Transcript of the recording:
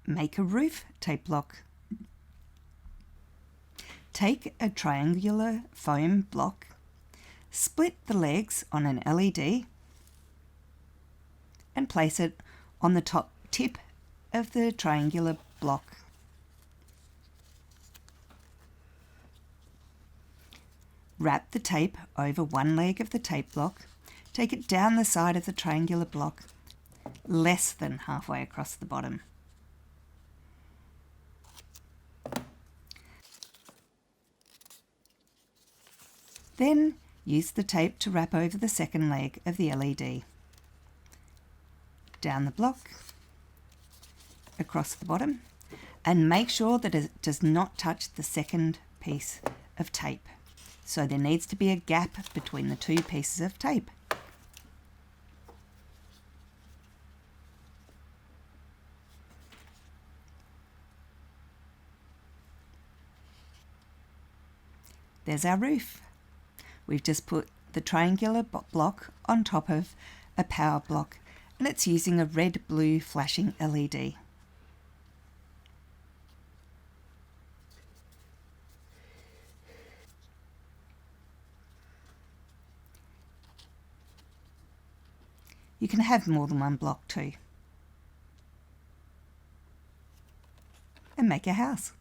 make a roof tape block. Take a triangular foam block, split the legs on an LED and place it on the top tip of the triangular block. Wrap the tape over one leg of the tape block. Take it down the side of the triangular block, less than halfway across the bottom. Then use the tape to wrap over the second leg of the LED. Down the block, across the bottom, and make sure that it does not touch the second piece of tape. So there needs to be a gap between the two pieces of tape. There's our roof. We've just put the triangular block on top of a power block, and it's using a red-blue flashing LED. You can have more than one block too. And make a house.